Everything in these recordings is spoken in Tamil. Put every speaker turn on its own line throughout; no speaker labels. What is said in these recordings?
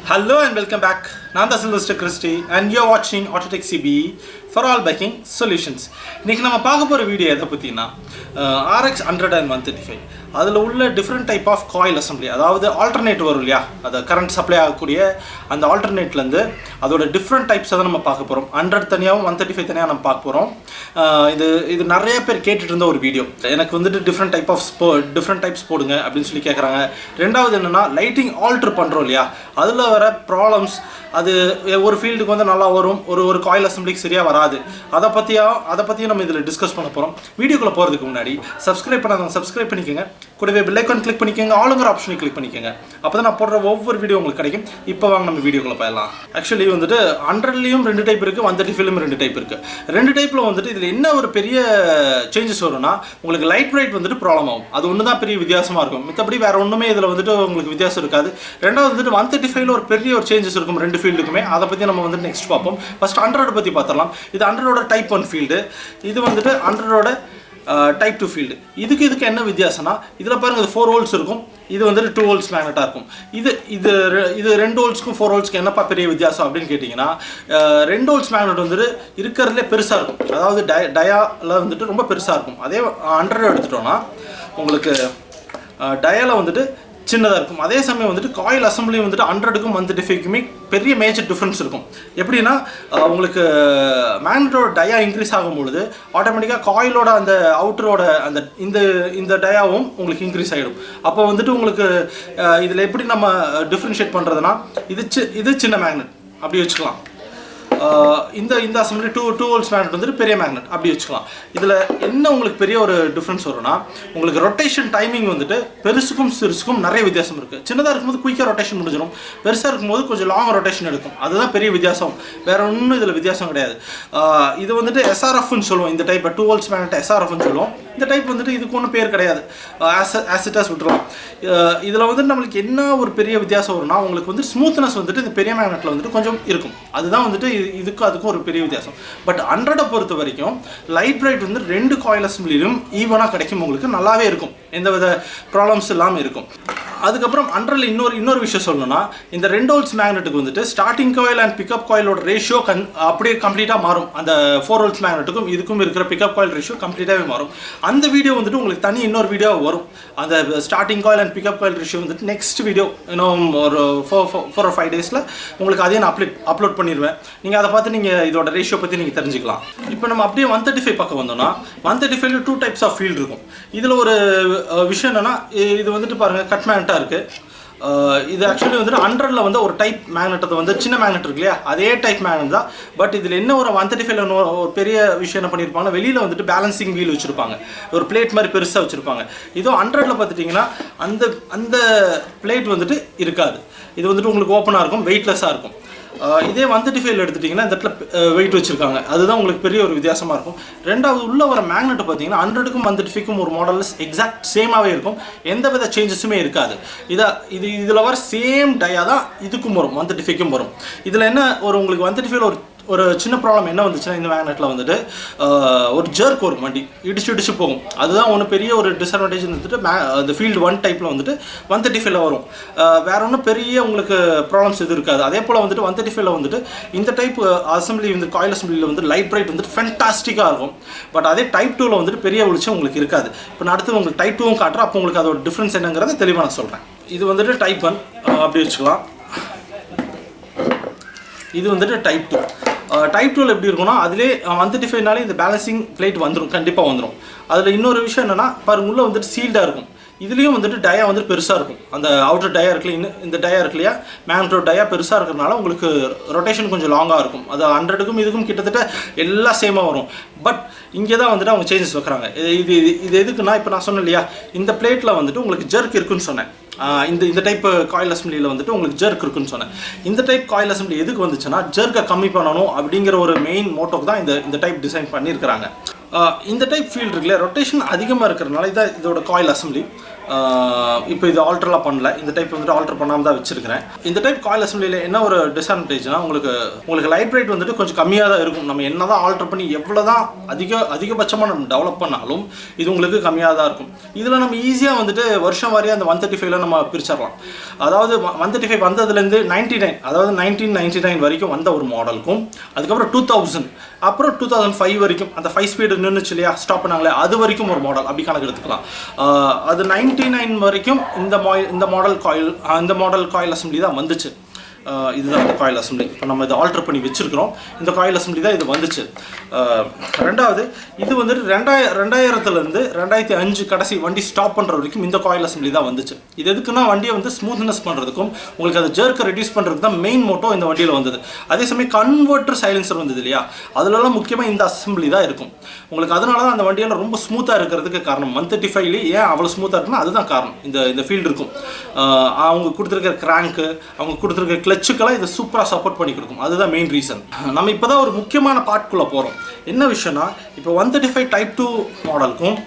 Hello and welcome back. I'm S.SYLVESTARCHRISTY and you're watching Autotech CBE for all biking solutions. Today we will see a video RX100 and 135. That's different type of coil assembly. That's alternate the current supply and the alternate that's different types of 100 தனியாவும் 135 தனியா நம்ம பார்க்க போறோம். இது நிறைய பேர் கேட்டிட்டு இருந்த ஒரு வீடியோ. எனக்கு different types போடுங்க அப்படினு சொல்லி கேக்குறாங்க. ரெண்டாவது என்னன்னா லைட்டிங் ஆல்டர் பண்றோம் இல்லையா? அதுல வர ப்ராப்ளம்ஸ் அது ஒரு ஃபீல்டுக்கு நல்லா வரும் ஒரு காயில் அசெம்பிளிக்கு சரியா வராது. அத பத்தியும் நம்ம இதல டிஸ்கஸ் பண்ண போறோம். வீடியோக்குள்ள போறதுக்கு முன்னாடி சப்ஸ்கிரைப் பண்ணாதவங்க சப்ஸ்கிரைப் பண்ணிக்கங்க. கூடவே பெல் ஐகான் கிளிக் பண்ணிக்கங்க. ஆல்ங்கிற ஆப்ஷனை கிளிக் பண்ணிக்கங்க. அப்பதான் நான் போடுற ஒவ்வொரு வீடியோ உங்களுக்கு கிடைக்கும். இப்போ வாங்க நம்ம வீடியோக்குள்ள போயலாம். ஆக்சுவலி 100லயும் ரெண்டு டைப் இருக்கு, 135லயும் ரெண்டு டைப் இருக்கு. ரெண்டு டைப்ல இதுல என்ன ஒரு பெரிய சேஞ்சஸ் வரும்னா உங்களுக்கு லைட் வெயிட் ப்ராப்ளம் ஆகும். அது ஒண்ணு தான் பெரிய வித்தியாசமா இருக்கும். மத்தபடி வேற ஒண்ணுமே இதுல உங்களுக்கு வித்தியாசம் இருக்காது. ரெண்டாவது 135ல ஒரு பெரிய ஒரு சேஞ்சஸ் இருக்கும் ரெண்டு ஃபீல்டுக்குமே. அத பத்தி நம்ம நெக்ஸ்ட் பாப்போம். ஃபர்ஸ்ட் 100 பத்தி பார்த்தறலாம். இது 100ஓட டைப் 1 ஃபீல்ட். இது 100ஓட டைப் 2 ஃபீல்ட். இதுக்கு என்ன வித்தியாசம்னா இதுல பாருங்க இது 4 வோல்ட்ஸ் இருக்கும். இது 2 வோல்ட்ஸ் மேக்னெட்டா இருக்கும். இது 2 வோல்ட்ஸ்க்கும் 4 வோல்ட்ஸ்க்கு என்னப்பா பெரிய வித்தியாசம் அப்படினு கேட்டிங்கனா 2 வோல்ட்ஸ் மேக்னெட் இருக்கறதுல பெருசா இருக்கும். அதாவது டயால ரொம்ப பெருசா இருக்கும். அதே 100 எடுத்துட்டோம்னா உங்களுக்கு டயால சின்னதா இருக்கும். அதே சமயம் காயில் அசெம்பிளி 100க்கும் 135க்குமே பெரிய மேஜர் டிஃபரன்ஸ் இருக்கும். எப்படின்னா உங்களுக்கு மேக்னெட்டோட டயா இன்க்ரீஸ் ஆகும்போது ஆட்டோமேட்டிக்கா காயிலோட அந்த அவுட்டரோட அந்த இந்த டயாவும் உங்களுக்கு இன்க்ரீஸ் ஆயிடும். அப்போ உங்களுக்கு இதுல எப்படி நம்ம டிஃபரன்ஷியேட் பண்றதுனா இது சின்ன மேக்னெட் அப்படி வெச்சுக்கலாம். இந்த அசெம்பிளி 2 வோல்ட்ஸ் மேக்னெட் பெரிய மேக்னெட் அப்படி வெச்சுக்கலாம். இதுல என்ன உங்களுக்கு பெரிய ஒரு டிஃபரன்ஸ் வரும்னா உங்களுக்கு ரொட்டேஷன் டைமிங் பெருசுக்கும் சிறுசுக்கும் நிறைய வித்தியாசம் இருக்கு. சின்னதா இருக்கும்போது குயிக்கா ரொட்டேஷன் முடிஞ்சிடும். பெருசா இருக்கும்போது கொஞ்சம் லாங் ரொட்டேஷன் எடுக்கும். அதுதான் பெரிய வித்தியாசம். வேற ஒண்ணும் இதுல வித்தியாசம் கிடையாது. இது SRF ன்னு சொல்லுவோம். இந்த டைப் 2 வோல்ட்ஸ் மேக்னெட் SRF ன்னு சொல்லுவோம். இந்த டைப் இதுக்கு ஒன்றும் பேர் கிடையாது. ஆசிட்டாஸ் விட்டுறலாம். இதுல நம்மளுக்கு என்ன ஒரு பெரிய வித்தியாசம் வரும்னா உங்களுக்கு ஸ்மூத்னஸ் இந்த பெரிய மேக்னெட்ல கொஞ்சம் இருக்கும். அதுதான் இதுக்கும் ஒரு பெரிய வித்தியாசம். பட் 100 பொறுத்த வரைக்கும் லைட் வெயிட் ரெண்டு காயில் அசெம்பிளிலும் ஈவனா கிடைக்கும். உங்களுக்கு நல்லாவே இருக்கும். எந்தவித ப்ராப்ளம்ஸ் இல்லாம இருக்கும். அதுக்கப்புறம் 100ல இன்னொரு விஷயம் சொல்லணும்னா இந்த 2 வோல்ட்ஸ் மேக்னெட்டுக்கு ஸ்டார்டிங் காயில் அண்ட் பிக்கப் காயிலோட ரேஷியோ அப்படியே கம்ப்ளீட்டா மாறும். அந்த 4 வோல்ட்ஸ் மேக்னெட்டுக்கும் இதுக்கும் இருக்கிற பிக்கப் காயில் ரேஷியோ கம்ப்ளீட்டாவே மாறும். அந்த வீடியோ உங்களுக்கு தனி இன்னொரு வீடியோ வரும். அந்த starting coil and pickup coil ratio next video இன்னும் ஒரு 4 or 5 டேஸ்ல உங்களுக்கு அதையும் அப்லோட் பண்ணிடுவேன். நீங்க அதை பார்த்து நீங்க இதோட ரேஷியோ பத்தி நீங்க தெரிஞ்சுக்கலாம். இப்போ நம்ம அப்படியே 135 பக்கம் வந்தோம்னா 135ல 2 டைப்ஸ் ஆஃப் ஃபீல்ட் இருக்கும். இதுல ஒரு விஷயம் என்னன்னா இது பாருங்க கட் மேக்னெட்டா இருக்கு. இது ஆக்சுவலி 100ல ஒரு டைப் மேக்னெட் சின்ன மேக்னெட் இருக்கு இல்லையா அதே டைப் மேக்னெட் தான். பட் இதுல என்ன ஒரு 135ல ஒரு பெரிய விஷயம் என்ன பண்ணிருப்பாங்க வெளியில பேலன்சிங் வீல் வச்சிருப்பாங்க. ஒரு பிளேட் மாதிரி பெருசா வச்சிருப்பாங்க. இதோ 100ல பார்த்துட்டீங்கன்னா அந்த பிளேட் இருக்காது. இது உங்களுக்கு ஓப்பனா இருக்கும், வெயிட்லெஸ்ஸா இருக்கும். இதே 135ல எடுத்துட்டீங்கன்னா இந்த இடத்துல வெயிட் வச்சிருக்காங்க. அதுதான் உங்களுக்கு பெரிய ஒரு வித்தியாசமா இருக்கும். ரெண்டாவது உள்ள வர மேக்னெட் பார்த்தீங்கன்னா 100க்கும் 135க்கும் ஒரு மாடல்ஸ் எக்ஸாக்ட் சேமாவே இருக்கும். எந்தவித சேஞ்சஸுமே இருக்காது. இதுல வர சேம் டயா தான் இதுக்கும் வரும், 135க்கும் வரும். இதுல என்ன உங்களுக்கு 135ல ஒரு சின்ன ப்ராப்ளம் என்ன வந்துச்சுன்னா இந்த மேக்னெட்ல ஒரு ஜர்க் வரும், வண்டி இடிச்சு போகும். அதுதான் ஒன்று பெரிய ஒரு டிஸ்அட்வான்டேஜ் இந்த ஃபீல்டு 1 டைப்ல 135ல வரும். வேற ஒன்றும் பெரிய உங்களுக்கு ப்ராப்ளம்ஸ் எதுவும் இருக்காது. அதே போல் 135ல இந்த டைப் அசம்பிளி காயில் அசம்பிளியில் லைட் பிரைட் ஃபேண்டாஸ்டிக்காக இருக்கும். பட் அதே டைப் 2ல பெரிய வெளிச்சம் உங்களுக்கு இருக்காது. இப்போ நான் அடுத்து உங்களுக்கு டைப் 2வும் காட்டுறேன். அப்போ உங்களுக்கு அதோட டிஃப்ரென்ஸ் என்னங்கிறத தெளிவாக நான் சொல்கிறேன். இது டைப் 1 அப்படி வச்சுக்கலாம். இது டைப் 2. டைப் 2ல எப்படி இருக்கும்னா அதிலே 135னாலே இந்த பேலன்சிங் பிளேட் வந்துடும், கண்டிப்பாக வந்துடும். அதில் இன்னொரு விஷயம் என்னன்னா பாருங்க உள்ள சீல்டாக இருக்கும். இதுலேயும் டயா பெருசாக இருக்கும். அந்த அவுட்டர் டயா இருக்குல்ல, இந்த டயா இருக்கு இல்லையா மேக்னெட்டோட டயா பெருசாக இருக்கிறதுனால உங்களுக்கு ரொட்டேஷன் கொஞ்சம் லாங்காக இருக்கும். அது 100க்கும் இதுக்கும் கிட்டத்தட்ட எல்லாம் சேமாக வரும். பட் இங்கே தான் அவங்க சேஞ்சஸ் வைக்கிறாங்க. இது எதுக்குன்னா இப்போ நான் சொன்னேன் இல்லையா இந்த பிளேட்டில் உங்களுக்கு ஜர்க் இருக்குன்னு சொன்னேன். இந்த டைப் காயில் அசெம்பிளியில் உங்களுக்கு ஜர்க் இருக்குன்னு சொன்னேன். இந்த டைப் காயில் அசெம்பிளி எதுக்கு வந்துச்சுன்னா ஜர்க்கை கம்மி பண்ணணும் அப்படிங்கிற ஒரு மெயின் மோட்டோக்கு தான் இந்த டைப் டிசைன் பண்ணியிருக்கிறாங்க. இந்த டைப் ஃபீல்டு இருக்குல்ல ரொட்டேஷன் அதிகமாக இருக்கிறதுனால இதான் இதோட காயில் அசெம்பிளி. இப்போ இது ஆல்டர்லாம் பண்ணல, இந்த டைப் வந்துட்டு ஆல்டர் பண்ணாமல் தான் வச்சிருக்கிறேன். இந்த டைப் காயில் அசம்பிளியில் என்ன ஒரு டிஸ்அட்வான்டேஜ்னா உங்களுக்கு லைட் வெயிட் வந்துட்டு கொஞ்சம் கம்மியாக தான் இருக்கும். நம்ம என்ன தான் ஆல்டர் பண்ணி எவ்வளோ தான் அதிகபட்சமாக நம்ம டெவலப் பண்ணாலும் இது உங்களுக்கு கம்மியாக தான் இருக்கும். இதில் நம்ம ஈஸியாக வந்துட்டு வருஷம் வாரியாக அந்த 135ல நம்ம பிரிச்சிடலாம். அதாவது 135 வந்ததுலேருந்து 99, அதாவது 1999 வரைக்கும் வந்த ஒரு மாடலுக்கும், அதுக்கப்புறம் 2000, அப்புறம் 2005 வரைக்கும் அந்த 5 ஸ்பீடு நின்றுச்சு இல்லையா, ஸ்டாப் பண்ணாங்களே, அது வரைக்கும் ஒரு மாடல் அப்படி கணக்கு எடுத்துக்கலாம். அது 99 வரைக்கும் இந்த மாடல் காயில் அசம்பிளி தான் வந்துச்சு. இதுதான் இந்த காயில் அசம்பிளி. இப்போ நம்ம இதை ஆல்டர் பண்ணி வச்சுருக்கிறோம். இந்த காயில் அசம்பிளி தான் இது வந்துச்சு. ரெண்டாவது, இது வந்துட்டு 2000லேருந்து 2005 கடைசி வண்டி ஸ்டாப் பண்ணுற வரைக்கும் இந்த காயில் அசம்பிளி தான் வந்துச்சு. இது எதுக்குன்னா வண்டியை வந்து ஸ்மூத்னஸ் பண்ணுறதுக்கும் உங்களுக்கு அந்த ஜெர்க்கை ரெடியூஸ் பண்ணுறதுக்கு தான் மெயின் மோட்டோ இந்த வண்டியில் வந்தது. அதே சமயம் கன்வெர்ட்டர் சைலன்சர் வந்தது இல்லையா, அதுலலாம் முக்கியமாக இந்த அசம்பிளி தான் இருக்கும் உங்களுக்கு. அதனால தான் அந்த வண்டியில் ரொம்ப ஸ்மூத்தாக இருக்கிறதுக்கு காரணம். 135 ஏன் அவ்வளோ ஸ்மூத்தாக இருக்குன்னா அதுதான் காரணம். இந்த ஃபீல்டு இருக்கும். அவங்க கொடுத்துருக்கிற கிராங்க்கு, அவங்க கொடுத்துருக்க கிளச்சுக்கெல்லாம் இதை சூப்பராக சப்போர்ட் பண்ணி கொடுக்கும். அதுதான் மெயின் ரீசன். நம்ம இப்போ தான் ஒரு முக்கியமான பார்ட்குள்ளே போகிறோம். என்ன விஷயம்னா, இப்போ 135 டைப் 2 மாடலுக்கும்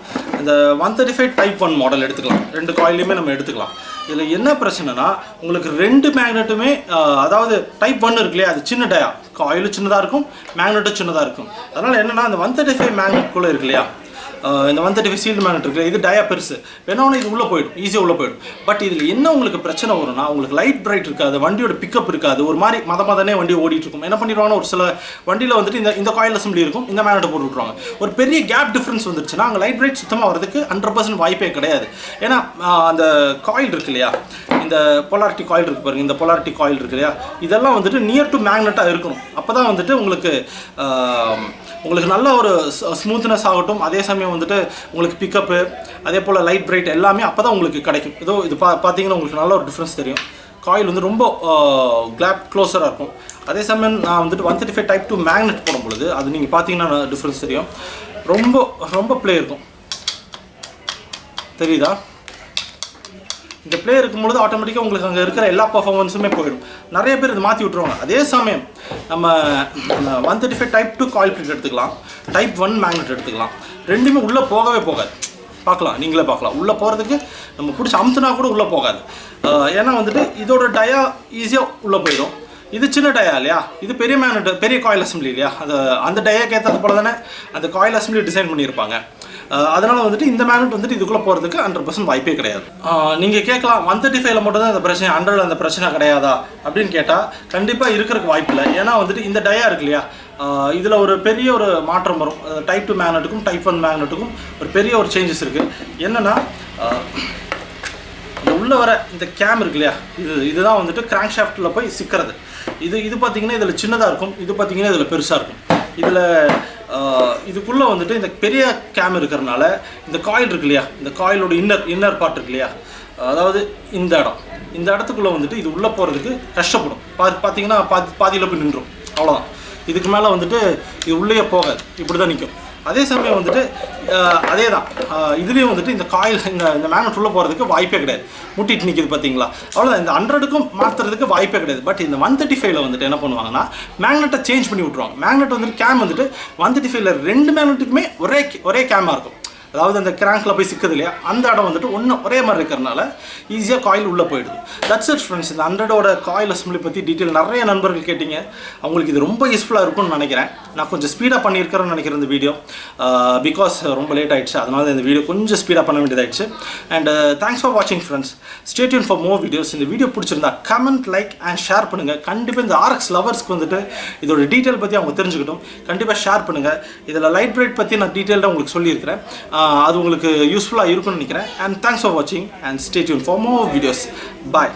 இந்த 135 டைப் 1 மாடல் எடுத்துக்கலாம். ரெண்டு காயிலையுமே நம்ம எடுத்துக்கலாம். இதில் என்ன பிரச்சனைனா, உங்களுக்கு ரெண்டு மேக்னெட்டுமே, அதாவது டைப் 1 இருக்கு இல்லையா, அது சின்ன டயா, காயிலும் சின்னதாக இருக்கும், மேக்னெட்டும் சின்னதாக இருக்கும். அதனால் என்னென்னா, அந்த 135 மேக்னெட்குள்ளே இருக்கு இல்லையா, இந்த 135 சீல்டு மேக்னெட் இருக்குது, இது டயா பெருசு, வேணாலும் இது உள்ளே போயிடும், ஈஸியாக உள்ளே போயிடும். பட் இதில் என்ன உங்களுக்கு பிரச்சனை வரும்னா, உங்களுக்கு லைட் பிரைட் இருக்காது, வண்டியோட பிக்கப் இருக்காது, ஒரு மாதிரி மதனே வண்டி ஓடிட்டு இருக்கும். என்ன பண்ணிடுவாங்கன்னா, ஒரு சில வண்டியில் வந்துட்டு இந்த காயில் அசம்பிளி இருக்கும், இந்த மேக்னெட்டை போட்டு விட்ருவாங்க. ஒரு பெரிய கேப் டிஃப்ரென்ஸ் வந்துருச்சுன்னா அங்கே லைட் பிரைட் சுத்தமாக வரதுக்கு 100% வாய்ப்பே கிடையாது. ஏன்னா அந்த காயில் இருக்கு இல்லையா, இந்த பொலாரிட்டி காயில் இருக்குது பாருங்கள், இந்த பொலாரிட்டி காயில் இருக்கு இல்லையா, இதெல்லாம் வந்துட்டு நியர் டு மேக்னெட்டாக இருக்கணும். அப்போ தான் வந்துட்டு உங்களுக்கு நல்ல ஒரு ஸ்மூத்னஸ் ஆகட்டும், அதே சமயம் வந்துட்டு உங்களுக்கு பிக்கப்பு, அதே போல் லைட் பிரைட் எல்லாமே அப்போ தான் உங்களுக்கு கிடைக்கும். இது பார்த்தீங்கன்னா உங்களுக்கு நல்ல ஒரு டிஃப்ரென்ஸ் தெரியும். காயில் வந்து ரொம்ப கிளாப் க்ளோஸராக இருக்கும். அதே சமயம் நான் வந்துட்டு 135 டைப் 2 மேக்னெட் போடும் பொழுது அது நீங்கள் பார்த்தீங்கன்னா டிஃப்ரென்ஸ் தெரியும். ரொம்ப ப்ளே இருக்கும், தெரியுதா? இந்த ப்ளே இருக்கும்பொழுது ஆட்டோமேட்டிக்காக உங்களுக்கு அங்கே இருக்கிற எல்லா பர்ஃபார்மன்ஸுமே போயிடும். நிறைய பேர் இதை மாற்றி விட்ருவாங்க. அதே சமயம் நம்ம 135 டைப் 2 காயில் பிளேட் எடுத்துக்கலாம், டைப் 1 மேக்னெட் எடுத்துக்கலாம். ரெண்டுமே உள்ளே போகவே போகாது. பார்க்கலாம், நீங்களே பார்க்கலாம். உள்ளே போகிறதுக்கு நம்ம பிடிச்சி அமுத்துனா கூட உள்ளே போகாது. ஏன்னா வந்துட்டு இதோட டயா ஈஸியாக உள்ளே போயிடும். இது சின்ன டயா இல்லையா, இது பெரிய மேக்னெட், பெரிய காயில் அசம்பிளி இல்லையா, அந்த டயாக்கு ஏற்றது போல தானே அந்த காயில் அசம்பிளி டிசைன் பண்ணியிருப்பாங்க. அதனால் வந்துட்டு இந்த மேக்னெட் வந்துட்டு இதுக்குள்ளே போகிறதுக்கு 100% வாய்ப்பே கிடையாது. நீங்கள் கேட்கலாம், 135ல் மட்டும் தான் இந்த பிரச்சனை, 100ல் அந்த பிரச்சனை கிடையாதா அப்படின்னு கேட்டால் கண்டிப்பாக இருக்கிறதுக்கு வாய்ப்பு இல்லை. ஏன்னா வந்துட்டு இந்த டயா இருக்கு இல்லையா, இதில் ஒரு பெரிய ஒரு மாற்றம் வரும். டைப் 2 மேக்னெட்டுக்கும் டைப் 1 மேக்னெட்டுக்கும் ஒரு பெரிய ஒரு சேஞ்சஸ் இருக்குது. என்னென்னா, இந்த உள்ளே வர இந்த கேம் இருக்கு இல்லையா, இதுதான் வந்துட்டு கிராங்க் ஷாஃப்ட்டில் போய் சிக்கிறது. இது பார்த்தீங்கன்னா இதில் சின்னதாக இருக்கும், இது பார்த்தீங்கன்னா இதில் பெருசாக இருக்கும். இதில் இதுக்குள்ளே வந்துட்டு இந்த பெரிய கேம் இருக்கிறனால இந்த காயில் இருக்கு இல்லையா, இந்த காயிலோட இன்னர் பார்ட் இருக்கு இல்லையா, அதாவது இந்த இடத்துக்குள்ளே வந்துட்டு இது உள்ளே போகிறதுக்கு கஷ்டப்படும். பார்த்தீங்கன்னா பாதியில் போய் நின்றும், அவ்வளோதான். இதுக்கு மேலே வந்துட்டு இது உள்ளே போகாது, இப்படி தான் நிற்கும். அதே சமயம் வந்துட்டு அதே தான் இதுலேயும் வந்துட்டு இந்த காயில் இந்த மேக்னெட் உள்ளே போகிறதுக்கு வாய்ப்பே கிடையாது, முட்டிட்டு நிற்கிது பார்த்தீங்களா, அவ்வளோதான். இந்த 100க்கும் மாற்றுறதுக்கு வாய்ப்பே கிடையாது. பட் இந்த 135ல் வந்துட்டு என்ன பண்ணுவாங்கன்னா, மேக்னெட்டை சேஞ்ச் பண்ணி விட்ருவாங்க. மேக்னெட் வந்துட்டு கேம் வந்துட்டு 135ல் ரெண்டு மேக்னெட்டுக்குமே ஒரே கேமாக இருக்கும். அதாவது அந்த கிராங்கில் போய் சிக்குது இல்லையா, அந்த இடம் வந்துட்டு ஒரே மாதிரி இருக்கிறனால ஈஸியாக காயில் உள்ளே போயிடுது. That's it friends. இந்த 100ஓட காயில் அசம்பிளி பற்றி டீட்டெயில் நிறைய நண்பர்கள் கேட்டிங்க. அவங்களுக்கு இது ரொம்ப யூஸ்ஃபுல்லாக இருக்கும்னு நினைக்கிறேன். நான் கொஞ்சம் ஸ்பீடாக பண்ணியிருக்கிறேன்னு நினைக்கிறேன் இந்த வீடியோ, பிகாஸ் ரொம்ப லேட் ஆகிடுச்சு. அதனால இந்த வீடியோ கொஞ்சம் ஸ்பீடாக பண்ண வேண்டியதாகிடுச்சு. அண்ட் தேங்க்ஸ் ஃபார் வாட்சிங் friends. Stay tune for more videos. இந்த வீடியோ பிடிச்சிருந்தா கமெண்ட், லைக் அண்ட் ஷேர் பண்ணுங்கள். கண்டிப்பாக இந்த RX லவர்ஸ்க்கு வந்துட்டு இதோட டீட்டெயில் பற்றி அவங்க தெரிஞ்சுக்கிட்டும். கண்டிப்பாக ஷேர் பண்ணுங்கள். இதில் லைட் பிரைட் பற்றி நான் டீட்டெயிலாக உங்களுக்கு சொல்லியிருக்கிறேன். அது உங்களுக்கு யூஸ்ஃபுல்லாக இருக்கும்னு நினைக்கிறேன். அண்ட் தேங்க்ஸ் ஃபார் வாட்சிங் and stay tune for more videos. Bye.